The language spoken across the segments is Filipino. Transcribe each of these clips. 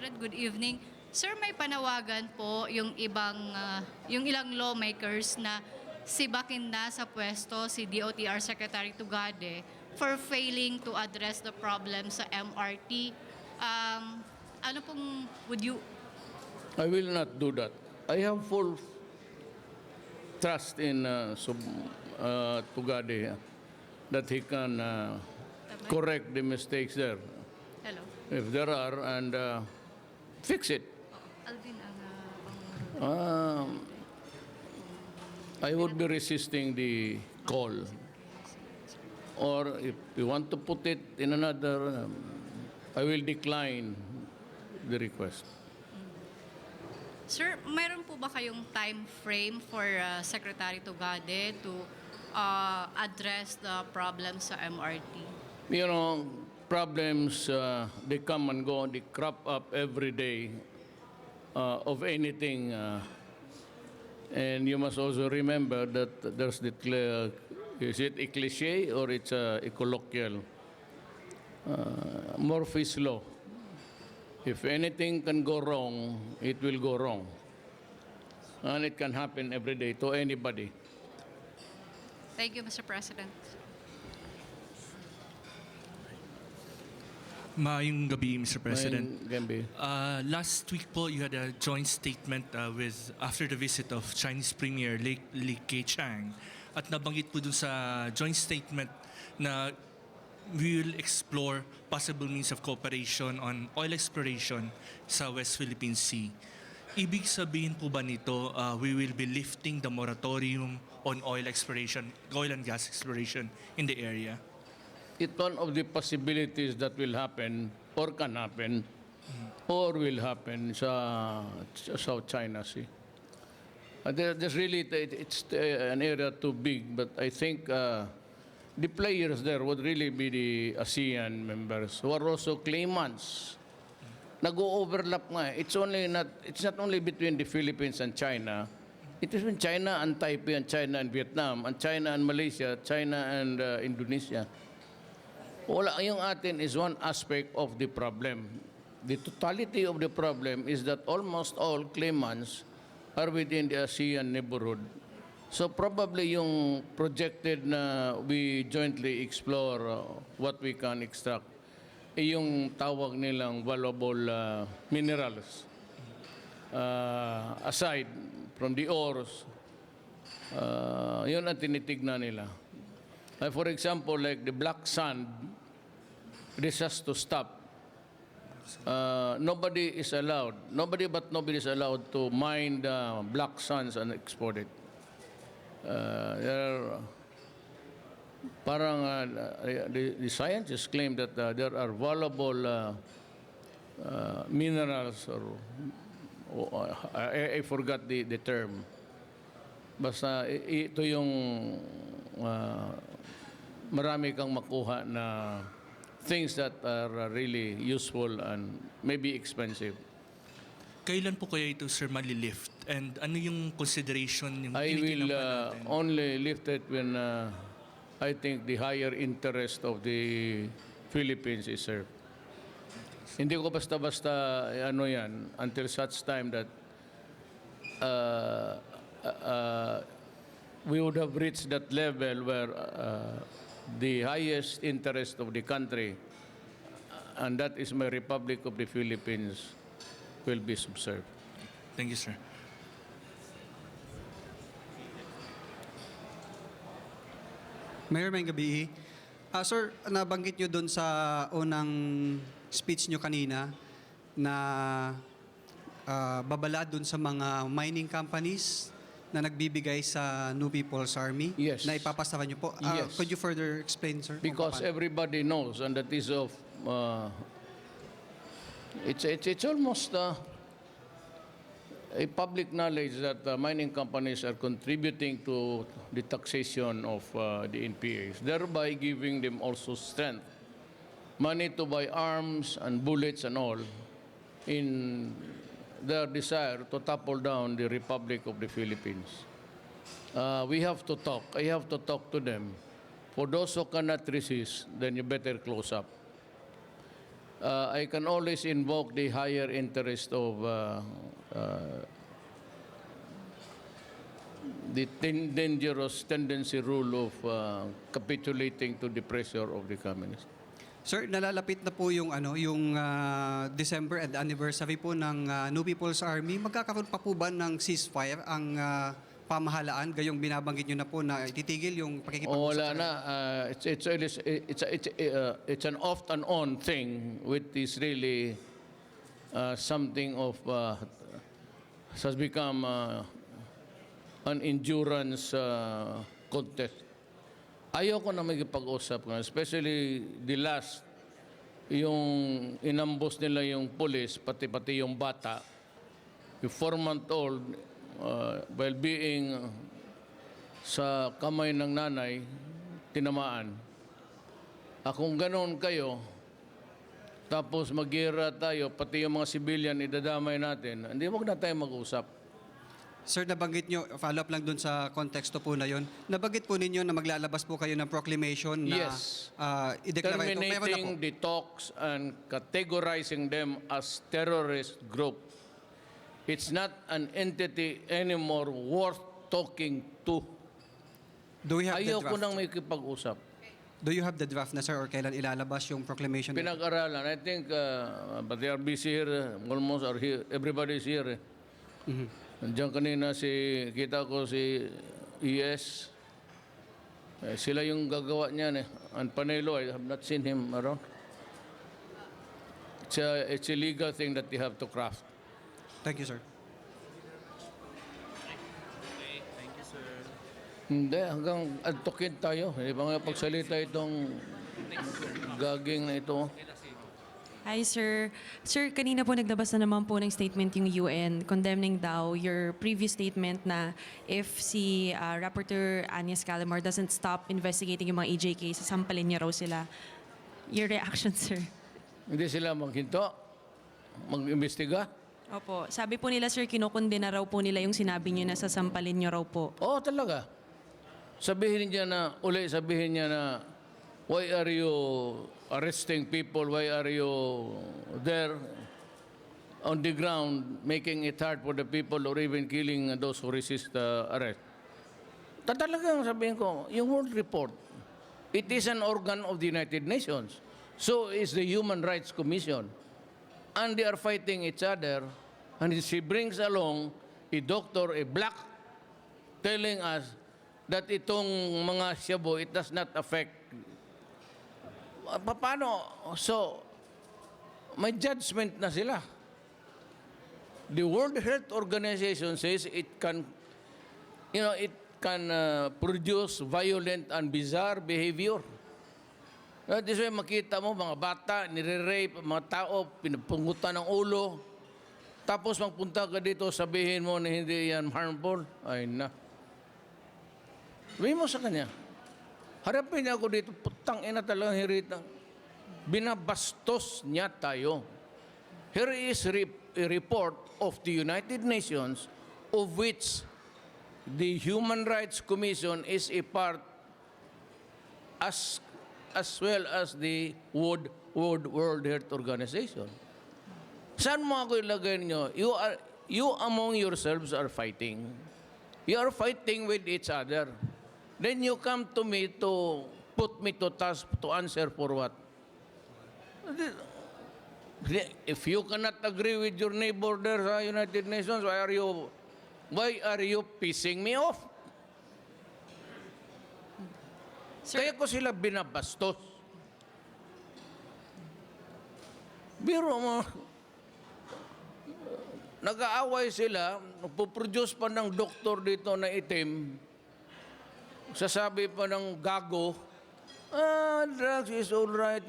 President. Good evening. Sir, may panawagan po yung yung ilang lawmakers na sibakin na sa pwesto si DOTR Secretary Tugade for failing to address the problem sa MRT. Ano pong would you... I will not do that. I have full trust in Tugade that he can correct the mistakes there, Hello. if there are, and fix it. Alvin, I would be resisting the call. Or if you want to put it in another, I will decline the request. Sir, mayroon po ba kayong time frame for Secretary Tugade to address the problems sa MRT? You know, problems, they come and go, they crop up every day of anything. And you must also remember that there's the, is it a cliche or it's a colloquial? Murphy's Law. If anything can go wrong, it will go wrong. And it can happen every day to anybody. Thank you, Mr. President. Maayong gabi, Mr. President. Gambi. Last week po, you had a joint statement after the visit of Chinese Premier Li Keqiang. At nabanggit po dun sa joint statement na we will explore possible means of cooperation on oil exploration sa West Philippine Sea. Ibig sabihin po ba nito, we will be lifting the moratorium on oil and gas exploration in the area? It's one of the possibilities that will happen or can happen or will happen sa South China Sea. There's really, it's an area too big, but I think the players there would really be the ASEAN members who are also claimants. Nag-overlap nga. It's not only between the Philippines and China. It is between China and Taipei and China and Vietnam and China and Malaysia, China and Indonesia. Wala, yung atin is one aspect of the problem. The totality of the problem is that almost all claimants are within the ASEAN neighborhood. So probably yung projected na we jointly explore what we can extract, yung tawag nilang valuable minerals. Aside from the ores, yun ang tinitignan nila. For example, like the black sand, this has to stop. Nobody is allowed to mine the black sands and export it. The scientists claim that there are valuable minerals, or I forgot the term. Basta ito yung marami kang makuha na things that are really useful and maybe expensive. Kailan po kaya ito, sir, malilift? And ano yung consideration yung I will tinitingnan pa natin? only lift it when I think the higher interest of the Philippines is served. Hindi ko basta-basta ano yan until such time that we would have reached that level where the highest interest of the country, and that is my Republic of the Philippines, will be subserved. Thank you, sir. Mayor, may gabi. Sir, nabanggit nyo doon sa unang speech nyo kanina na babala doon sa mga mining companies na nagbibigay sa New People's Army. Yes. Na ipapasakan nyo po. Yes. Could you further explain, sir? Because everybody knows, and that is of it's almost a public knowledge that mining companies are contributing to the taxation of the NPAs, thereby giving them also strength, money to buy arms and bullets and all, in their desire to topple down the Republic of the Philippines. We have to talk. I have to talk to them. For those who cannot resist, then you better close up. I can always invoke the higher interest of the dangerous tendency rule of capitulating to the pressure of the communists. Sir, nalalapit na po yung December and anniversary po ng New People's Army. Magkakaroon pa po ba ng ceasefire ang pamahalaan gayong binabanggit nyo na po na titigil yung O pakikipag-usap? wala na. It's an off and on thing which is really something of has become an endurance contest. Ayoko na magkipag-usap, especially the last, yung inambos nila yung police, pati yung bata, yung 4-month-old, while being sa kamay ng nanay, tinamaan. Kung ganoon kayo, tapos mag-gira tayo, pati yung mga civilian idadamay natin, hindi wag na tayo mag-usap. Sir, nabanggit nyo, follow up lang dun sa konteksto po na yon. Nabanggit po ninyo na maglalabas po kayo ng proclamation na Yes. i-declare ito. Meron na po. Terminating the talks and categorizing them as terrorist group. It's not an entity anymore worth talking to. Do we have the Ayoko draft? nang may kipag-usap. Do you have the draft na, sir, or kailan ilalabas yung proclamation? na ito? Pinag-aralan. I think, but they are busy here. Almost are here. Everybody is here. Nandiyan kanina kita ko si ES. Sila yung gagawa niyan eh. And Panelo, I have not seen him around. It's a legal thing that you have to craft. Thank you, sir. Hindi, hanggang antukin tayo. Hindi ba nga pagsalita itong gaging na ito? Hi, sir. Sir, kanina po naglabas na naman po ng statement yung UN condemning daw your previous statement na if si Rapporteur Agnes Callamore doesn't stop investigating yung mga EJ cases, sampalin niya raw sila. Your reaction, sir? Hindi sila maghinto? Mag-imbestiga? Opo. Sabi po nila, sir, kinukundina raw po nila yung sinabi niyo na sasampalin niyo raw po. Oo, talaga. Sabihin niya na why are you arresting people? Why are you there on the ground making it hard for the people or even killing those who resist arrest? Talagang sabihin ko, yung World Report, it is an organ of the United Nations. So is the Human Rights Commission. And they are fighting each other. And she brings along a doctor, a black, telling us that itong mga shabu, it does not affect. Paano? So, may judgment na sila. The World Health Organization says it can, produce violent and bizarre behavior. This way, makita mo, mga bata, nire-rape, mga tao, pinapungutan ng ulo. Tapos magpunta ka dito, sabihin mo na hindi yan harmful. Ay na. Sabihin mo sa kanya, harapin niya ako dito, putang ina talagang hiritang. Binabastos niya tayo. Here is a report of the United Nations of which the Human Rights Commission is a part as well as the World Health Organization. Saan mo ako ilagay niyo? You among yourselves are fighting. You are fighting with each other. Then you come to me to put me to task to answer for what? If you cannot agree with your neighbor there sa United Nations, why are you pissing me off? Sir, Kaya ko sila binabastos. Biro mo, nag-aaway sila, puproduce pa ng doktor dito na itim, sasabi pa ng gago, drugs is all right.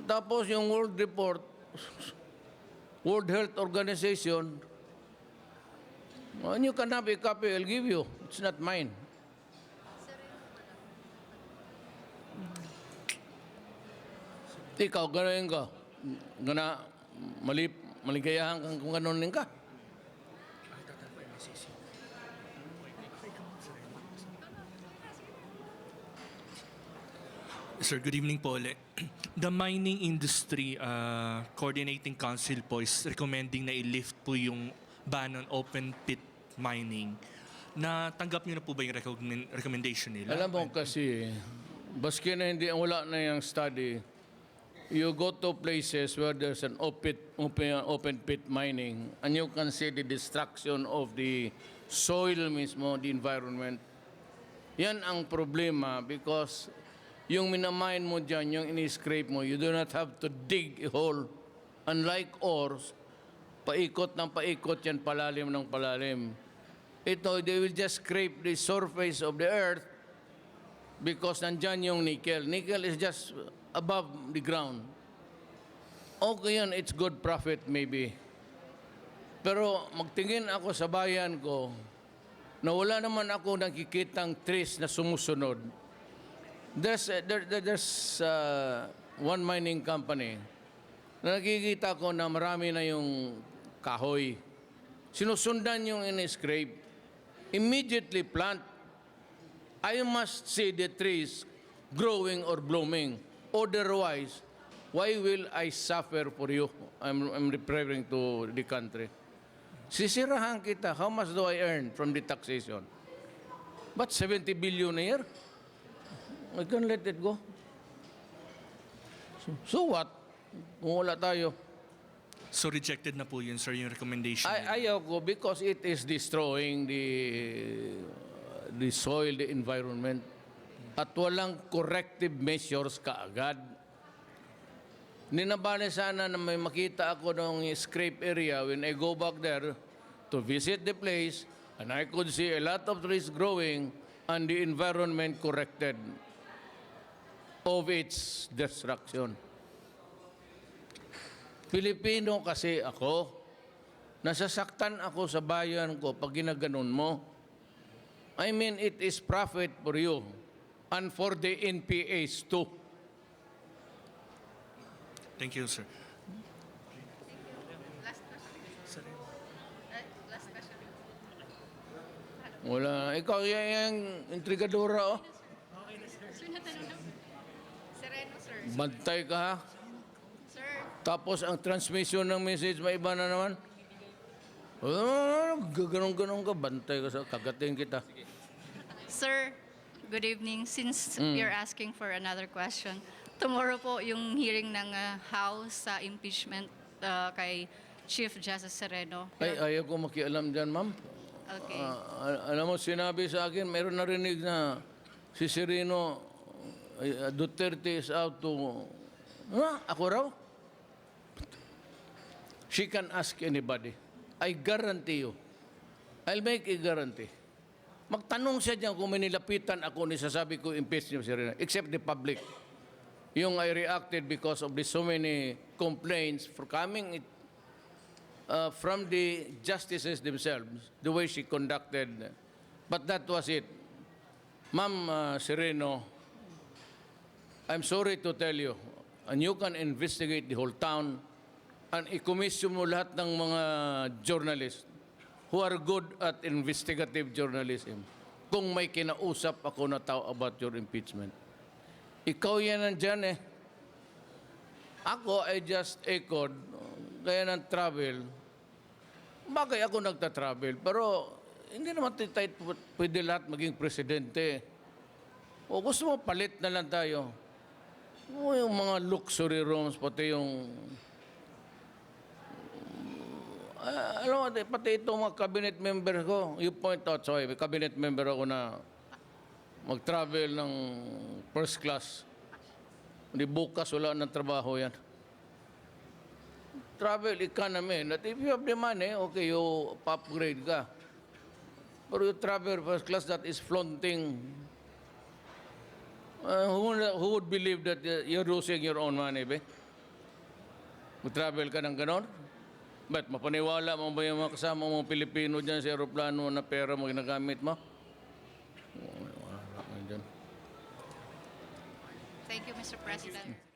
Tapos yung World Report, World Health Organization, and you can have a copy, I'll give you. It's not mine. Ikaw, gano'n ka. Maligayahan kang kung gano'n ka. Sir, good evening po ulit. The Mining Industry Coordinating Council po is recommending na i-lift po yung ban on open pit mining. Natanggap niyo na po ba yung recommendation nila? Alam mo kasi, baski na hindi, wala na yung study, you go to places where there's an open pit mining and you can see the destruction of the soil mismo, the environment. Yan ang problema because yung minamine mo dyan, yung ini-scrape mo, you do not have to dig a hole. Unlike ores, paikot ng paikot yan, palalim ng palalim. Ito, they will just scrape the surface of the earth because nandyan yung nickel. Nickel is just above the ground. Okay yun, it's good profit maybe. Pero magtingin ako sa bayan ko na wala naman ako nakikitang trees na sumusunod. There's one mining company na nakikita ko na marami na yung kahoy. Sinusundan yung in-scrape. Immediately plant. I must see the trees growing or blooming. Otherwise, why will I suffer for you? I'm referring to the country. Sisirahan kita. How much do I earn from the taxation? But 70 billion a year? I can let it go. So what? Kung wala tayo. So rejected na po yun, sir, yung recommendation nila. Ayaw ko because it is destroying the soil, the environment. At walang corrective measures kaagad. Ninabali sana na may makita ako ng scrape area when I go back there to visit the place and I could see a lot of trees growing and the environment corrected of its destruction. Pilipino kasi ako, nasasaktan ako sa bayan ko pag ginaganon mo. I mean, it is profit for you and for the NPAs too. Thank you, sir. Wala. Ikaw yung intrigadora, oh. Sereno, sir. Bantay ka, ha? Sir, Tapos ang transmission ng message, may iba na naman. Gaganong-ganong ka, bantay ka sa kagating kita. Sir, good evening. Since we are asking for another question, tomorrow po yung hearing ng House sa impeachment kay Chief Justice Sereno. Ay, ayaw ko makialam dyan, ma'am. Okay. Alam mo, sinabi sa akin, mayroon narinig na si Sereno Duterte is out to... Ako raw? She can ask anybody. I guarantee you. I'll make a guarantee. Magtanong siya dyan kung may nilapitan ako, nisasabi ko impeach niyo si Sereno, except the public. Yung I reacted because of the so many complaints for coming from the justices themselves, the way she conducted. But that was it. Ma'am Sereno, I'm sorry to tell you, and you can investigate the whole town and i-commission mo lahat ng mga journalists who are good at investigative journalism kung may kinausap ako na tao about your impeachment. Ikaw yan nandyan eh. Ako, I just echoed, kaya ng travel. Bagay ako nagta-travel, pero hindi naman tayo pwede lahat maging presidente. O gusto mo, palit na lang tayo. O yung mga luxury rooms, pati yung... alam mo, pati itong mga cabinet member ko, you point out, sorry, may cabinet member ako na mag-travel ng first class. Hindi bukas, wala ng trabaho yan. Travel economy. That if you have the money, okay, you upgrade ka. Pero you travel first class, that is flaunting. Who would believe that you're losing your own money, be? Mag-travel ka ng ganon? Ba't mapaniwala mo ba yung mga kasama mong Pilipino dyan sa aeroplano na pera mo ginagamit mo? Thank you, Mr. President.